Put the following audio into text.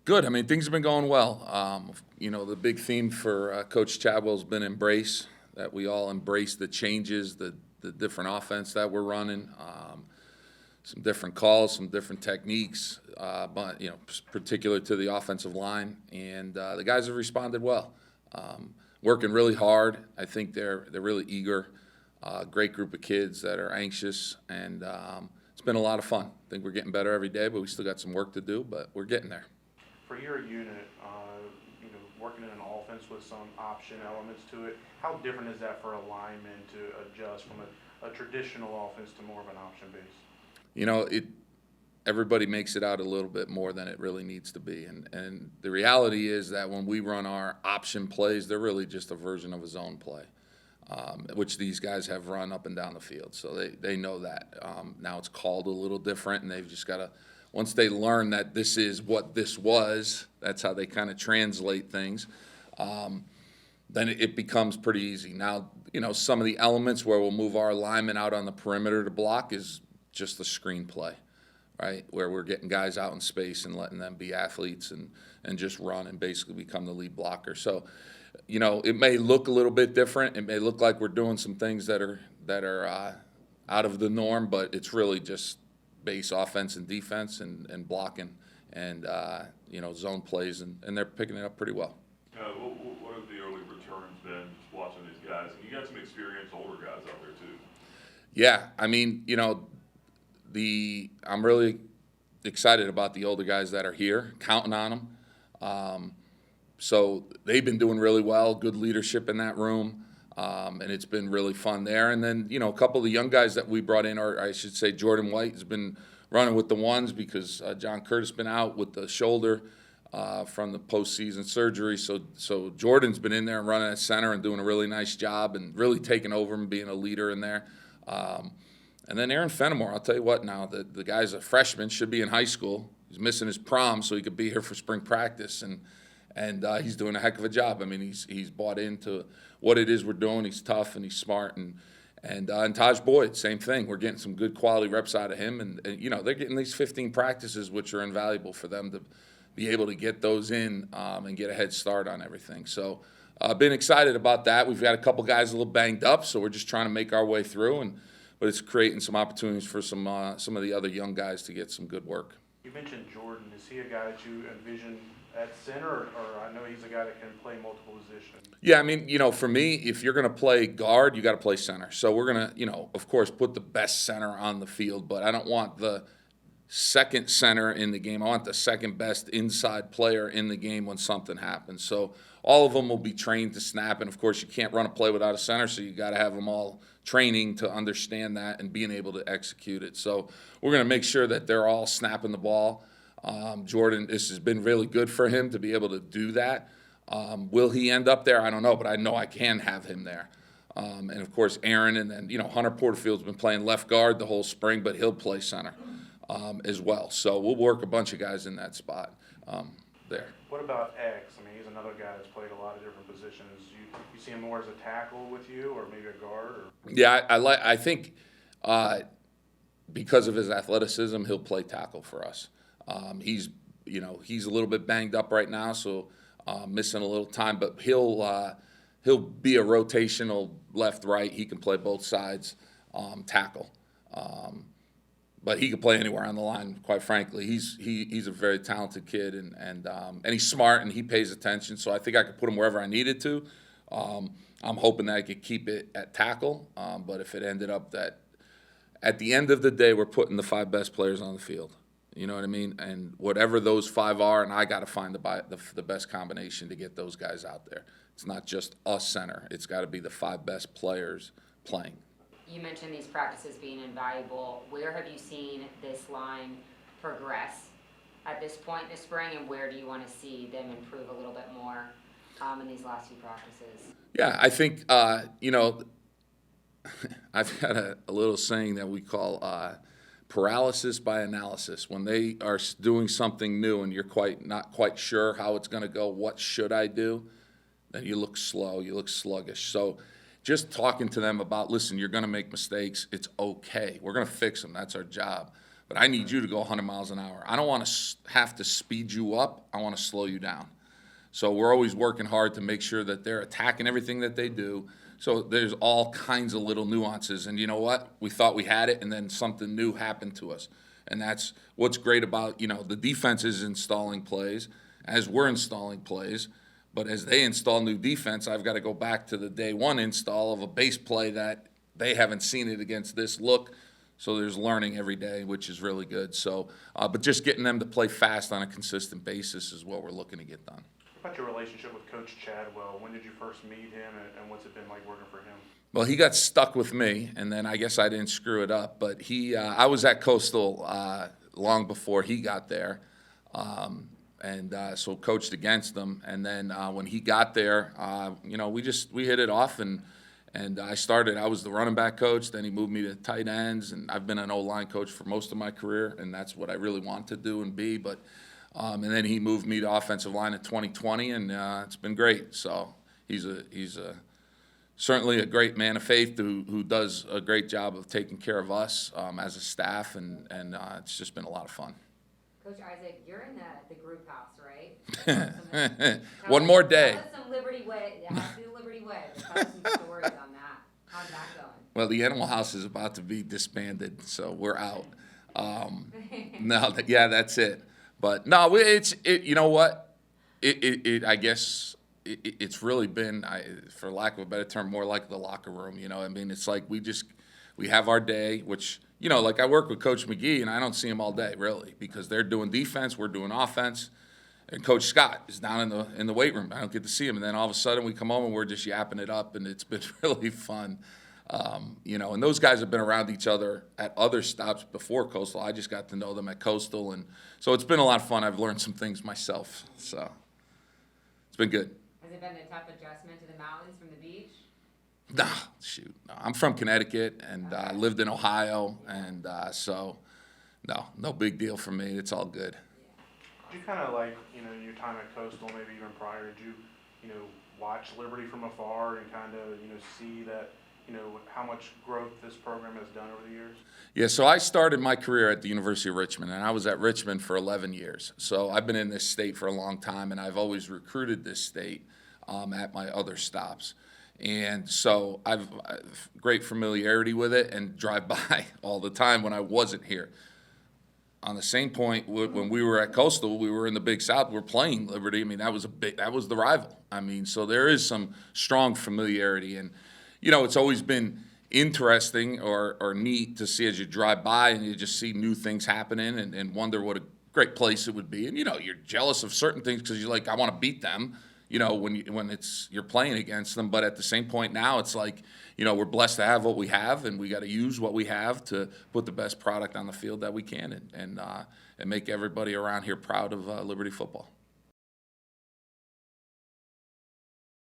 Good. I mean, things have been going well. The big theme for Coach Chadwell has been embrace, that we all embrace the changes, the different offense that we're running, some different calls, some different techniques, but, particular to the offensive line. And the guys have responded well. Working really hard. I think they're really eager. Great group of kids that are anxious, and it's been a lot of fun. I think we're getting better every day, but we still got some work to do, but we're getting there. For your unit, working in an offense with some option elements to it, how different is that for a lineman to adjust from a traditional offense to more of an option base? Everybody makes it out a little bit more than it really needs to be, and the reality is that when we run our option plays, they're really just a version of a zone play, which these guys have run up and down the field, so they know that. Now it's called a little different, and they've just got to. Once they learn that this is what this was, that's how they kind of translate things, then it becomes pretty easy. Now, some of the elements where we'll move our linemen out on the perimeter to block is just the screen play, right, where we're getting guys out in space and letting them be athletes and just run and basically become the lead blocker. So, it may look a little bit different. It may look like we're doing some things that are out of the norm, but it's really just base offense and defense and blocking and zone plays, and they're picking it up pretty well. What have the early returns been, just watching these guys? And you got some experienced older guys out there too. Yeah, I mean, I'm really excited about the older guys that are here, counting on them. So they've been doing really well, good leadership in that room. And it's been really fun there. And then, a couple of the young guys that we brought in, or I should say Jordan White has been running with the ones because John Curtis been out with the shoulder from the postseason surgery. So Jordan's been in there and running at center and doing a really nice job and really taking over and being a leader in there. And then Aaron Fenimore, I'll tell you what now, the guy's a freshman, should be in high school. He's missing his prom so he could be here for spring practice, and he's doing a heck of a job. I mean, he's bought into what it is we're doing. He's tough and he's smart, and Taj Boyd, same thing. We're getting some good quality reps out of him, and they're getting these 15 practices, which are invaluable for them to be able to get those in and get a head start on everything. So I've been excited about that. We've got a couple guys a little banged up, so we're just trying to make our way through, but it's creating some opportunities for some of the other young guys to get some good work. You mentioned Jordan. Is he a guy that you envision at center, or I know he's a guy that can play multiple positions? Yeah, I mean, for me, if you're going to play guard, you got to play center. So we're going to, of course, put the best center on the field, but I don't want the second center in the game. I want the second best inside player in the game when something happens. So all of them will be trained to snap, and of course, you can't run a play without a center, so you got to have them all training to understand that and being able to execute it. So we're going to make sure that they're all snapping the ball. Jordan, this has been really good for him to be able to do that. Will he end up there? I don't know, but I know I can have him there. And, of course, Aaron, and then, Hunter Porterfield's been playing left guard the whole spring, but he'll play center as well. So we'll work a bunch of guys in that spot there. What about X? I mean, he's another guy that's played a lot of different positions. You see him more as a tackle with you, or maybe a guard? Or? Yeah, I think because of his athleticism, he'll play tackle for us. He's a little bit banged up right now, so missing a little time. But he'll be a rotational left-right. He can play both sides, tackle. But he can play anywhere on the line. Quite frankly, he's a very talented kid, and he's smart and he pays attention. So I think I could put him wherever I needed to. I'm hoping that I could keep it at tackle. But if it ended up that at the end of the day we're putting the 5 best players on the field. You know what I mean? And whatever those 5 are, and I got to find the best combination to get those guys out there. It's not just a center. It's got to be the 5 best players playing. You mentioned these practices being invaluable. Where have you seen this line progress at this point in the spring, and where do you want to see them improve a little bit more in these last few practices? Yeah, I think, I've got a little saying that we call paralysis by analysis. When they are doing something new and you're not quite sure how it's going to go, what should I do? Then you look slow, you look sluggish. So just talking to them about, listen, you're going to make mistakes. It's okay. We're going to fix them. That's our job. but I need you to go 100 miles an hour. I don't want to have to speed you up. I want to slow you down. So we're always working hard to make sure that they're attacking everything that they do. So there's all kinds of little nuances. And you know what? We thought we had it, and then something new happened to us. And that's what's great about, the defense is installing plays as we're installing plays. But as they install new defense, I've got to go back to the day one install of a base play that they haven't seen it against this look. So there's learning every day, which is really good. So, but just getting them to play fast on a consistent basis is what we're looking to get done. What about your relationship with Coach Chadwell? When did you first meet him, and what's it been like working for him? Well, he got stuck with me, and then I guess I didn't screw it up. But I was at Coastal long before he got there, so coached against him. And then when he got there, we hit it off, and I was the running back coach. Then he moved me to tight ends, and I've been an O-line coach for most of my career, and that's what I really want to do and be. But and then he moved me to offensive line in 2020, and it's been great. So he's certainly a great man of faith who does a great job of taking care of us as a staff, and it's just been a lot of fun. Coach Isaac, you're in the group house, right? One more day. Tell us some Liberty Way. It has to be the Liberty Way. Tell us some stories on that. How's that going? Well, the Animal House is about to be disbanded, so we're out. No, that's it. But no, you know what? I guess it's really been, for lack of a better term, more like the locker room. I mean, it's like we have our day, which, like I work with Coach McGee, and I don't see him all day, really, because they're doing defense, we're doing offense, and Coach Scott is down in the weight room. I don't get to see him, and then all of a sudden we come home and we're just yapping it up, and it's been really fun. And those guys have been around each other at other stops before Coastal. I just got to know them at Coastal, and so it's been a lot of fun. I've learned some things myself, so it's been good. Has it been a tough adjustment to the mountains from the beach? No, shoot. No, I'm from Connecticut, and I lived in Ohio, and so no big deal for me. It's all good. Did you kind of like, your time at Coastal, maybe even prior, did you, watch Liberty from afar and kind of, see that, how much growth this program has done over the years? Yeah, so I started my career at the University of Richmond, and I was at Richmond for 11 years. So I've been in this state for a long time, and I've always recruited this state at my other stops. And so I've great familiarity with it and drive by all the time when I wasn't here. On the same point, when we were at Coastal, we were in the Big South. We're playing Liberty. I mean, that was the rival. I mean, so there is some strong familiarity, and it's always been interesting or neat to see as you drive by and you just see new things happening and wonder what a great place it would be. And you're jealous of certain things because you're like, I want to beat them. When you're playing against them, but at the same point now, it's like, we're blessed to have what we have, and we got to use what we have to put the best product on the field that we can, and make everybody around here proud of Liberty football.